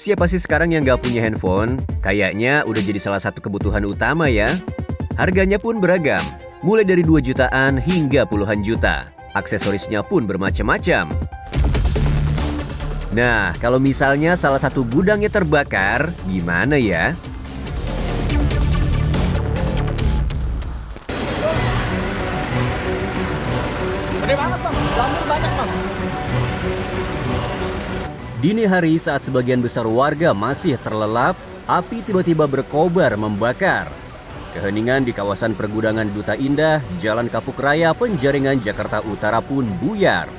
Siapa sih sekarang yang nggak punya handphone? Kayaknya udah jadi salah satu kebutuhan utama ya. Harganya pun beragam, mulai dari 2 jutaan hingga puluhan juta. Aksesorisnya pun bermacam-macam. Nah, kalau misalnya salah satu gudangnya terbakar, gimana ya? Gede banget bang, lampu banyak bang. Dini hari saat sebagian besar warga masih terlelap, api tiba-tiba berkobar membakar. Keheningan di kawasan pergudangan Duta Indah, Jalan Kapuk Raya, Penjaringan, Jakarta Utara pun buyar.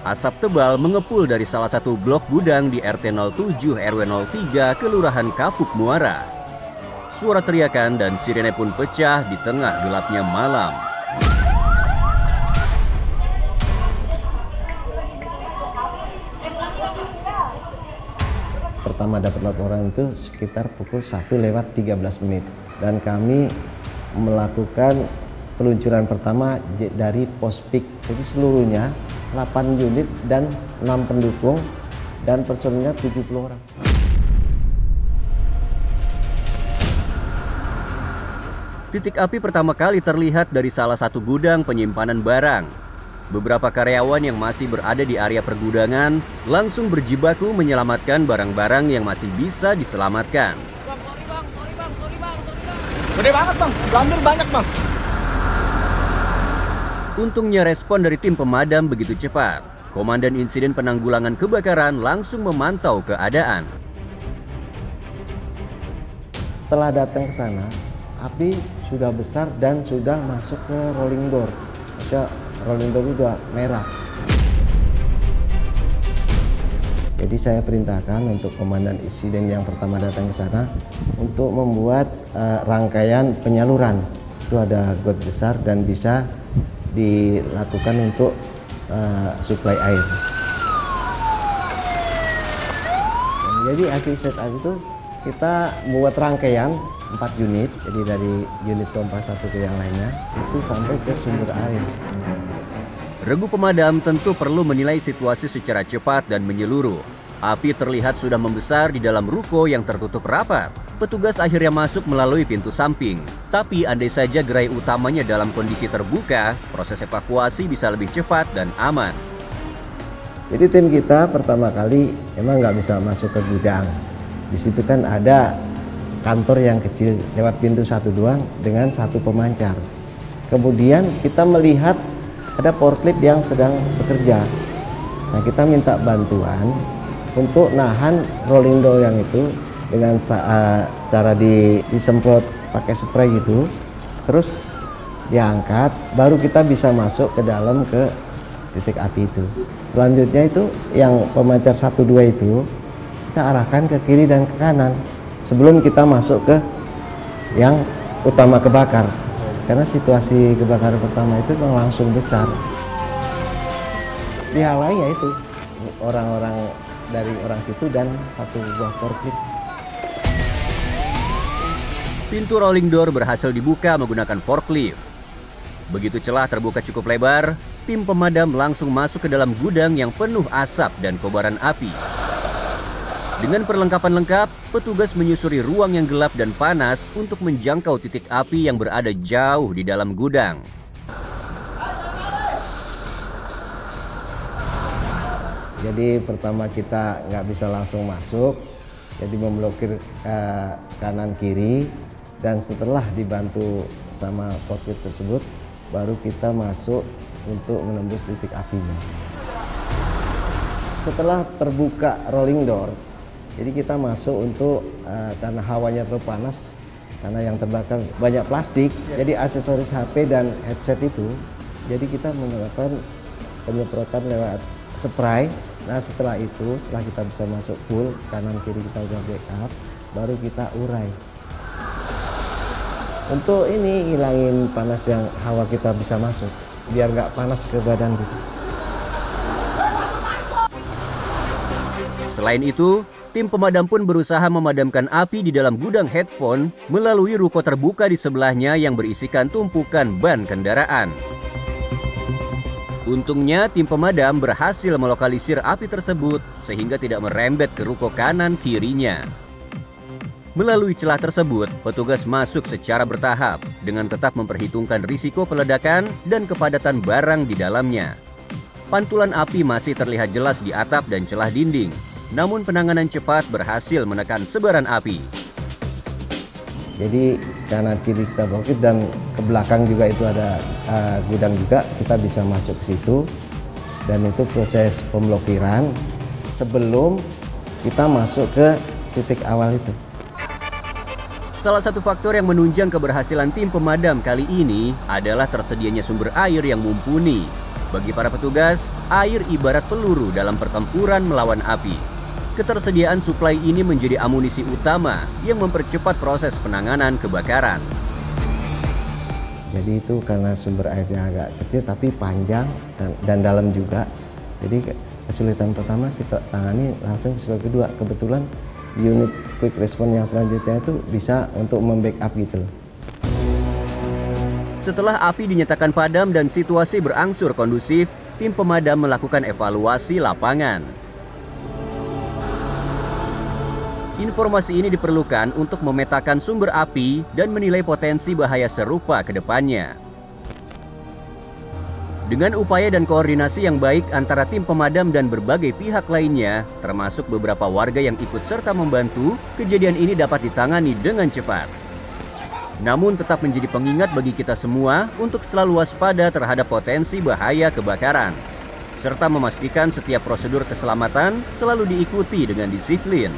Asap tebal mengepul dari salah satu blok gudang di RT 07 RW 03 Kelurahan Kapuk Muara. Suara teriakan dan sirene pun pecah di tengah gelapnya malam. Pertama dapat laporan itu sekitar pukul 1:13 dan kami melakukan peluncuran pertama dari Pospik. Jadi seluruhnya 8 unit dan 6 pendukung dan personilnya 70 orang. Titik api pertama kali terlihat dari salah satu gudang penyimpanan barang. Beberapa karyawan yang masih berada di area pergudangan langsung berjibaku menyelamatkan barang-barang yang masih bisa diselamatkan. Gede banget bang, lampu banyak bang. Untungnya respon dari tim pemadam begitu cepat. Komandan Insiden Penanggulangan Kebakaran langsung memantau keadaan. Setelah datang ke sana, api sudah besar dan sudah masuk ke rolling door. Maksudnya rolling door udah merah. Jadi saya perintahkan untuk komandan insiden yang pertama datang ke sana untuk membuat rangkaian penyaluran. Itu ada got besar dan bisa dilakukan untuk suplai air. Jadi hasil setup itu kita buat rangkaian 4 unit, jadi dari unit pompa satu ke yang lainnya itu sampai ke sumber air. Regu pemadam tentu perlu menilai situasi secara cepat dan menyeluruh. Api terlihat sudah membesar di dalam ruko yang tertutup rapat. Petugas akhirnya masuk melalui pintu samping. Tapi andai saja gerai utamanya dalam kondisi terbuka, proses evakuasi bisa lebih cepat dan aman. Jadi tim kita pertama kali emang nggak bisa masuk ke gudang. Di situ kan ada kantor yang kecil lewat pintu satu doang dengan satu pemancar. Kemudian kita melihat ada forklift yang sedang bekerja. Nah, kita minta bantuan untuk nahan rolling door yang itu dengan cara disemprot pakai spray gitu. Terus diangkat, baru kita bisa masuk ke dalam ke titik api itu. Selanjutnya itu yang pemancar 1-2 itu kita arahkan ke kiri dan ke kanan sebelum kita masuk ke yang utama kebakar. Karena situasi kebakaran pertama itu memang langsung besar. Dihalangi ya itu orang-orang dari orang situ dan satu buah forklift. Pintu rolling door berhasil dibuka menggunakan forklift. Begitu celah terbuka cukup lebar, tim pemadam langsung masuk ke dalam gudang yang penuh asap dan kobaran api. Dengan perlengkapan lengkap, petugas menyusuri ruang yang gelap dan panas untuk menjangkau titik api yang berada jauh di dalam gudang. Jadi pertama kita nggak bisa langsung masuk, jadi memblokir kanan kiri, dan setelah dibantu sama forklift tersebut, baru kita masuk untuk menembus titik apinya. Setelah terbuka rolling door, jadi kita masuk untuk karena hawanya terlalu panas, karena yang terbakar banyak plastik, jadi aksesoris HP dan headset itu, jadi kita melakukan penyemprotan lewat spray. Nah setelah itu, setelah kita bisa masuk full, kanan kiri kita udah backup, baru kita urai. Untuk ini hilangin panas yang hawa kita bisa masuk, biar nggak panas ke badan gitu. Selain itu, tim pemadam pun berusaha memadamkan api di dalam gudang headphone melalui ruko terbuka di sebelahnya yang berisikan tumpukan ban kendaraan. Untungnya tim pemadam berhasil melokalisir api tersebut sehingga tidak merembet ke ruko kanan kirinya. Melalui celah tersebut, petugas masuk secara bertahap dengan tetap memperhitungkan risiko peledakan dan kepadatan barang di dalamnya. Pantulan api masih terlihat jelas di atap dan celah dinding, namun penanganan cepat berhasil menekan sebaran api. Jadi kanan kiri kita blokir dan ke belakang juga itu ada gudang juga, kita bisa masuk ke situ. Dan itu proses pemblokiran sebelum kita masuk ke titik awal itu. Salah satu faktor yang menunjang keberhasilan tim pemadam kali ini adalah tersedianya sumber air yang mumpuni. Bagi para petugas, air ibarat peluru dalam pertempuran melawan api. Ketersediaan suplai ini menjadi amunisi utama yang mempercepat proses penanganan kebakaran. Jadi itu karena sumber airnya agak kecil tapi panjang dan dalam juga. Jadi kesulitan pertama kita tangani langsung kesulitan kedua. Kebetulan unit quick response yang selanjutnya itu bisa untuk membackup gitu. Setelah api dinyatakan padam dan situasi berangsur kondusif, tim pemadam melakukan evaluasi lapangan. Informasi ini diperlukan untuk memetakan sumber api dan menilai potensi bahaya serupa ke depannya. Dengan upaya dan koordinasi yang baik antara tim pemadam dan berbagai pihak lainnya, termasuk beberapa warga yang ikut serta membantu, kejadian ini dapat ditangani dengan cepat. Namun tetap menjadi pengingat bagi kita semua untuk selalu waspada terhadap potensi bahaya kebakaran, serta memastikan setiap prosedur keselamatan selalu diikuti dengan disiplin.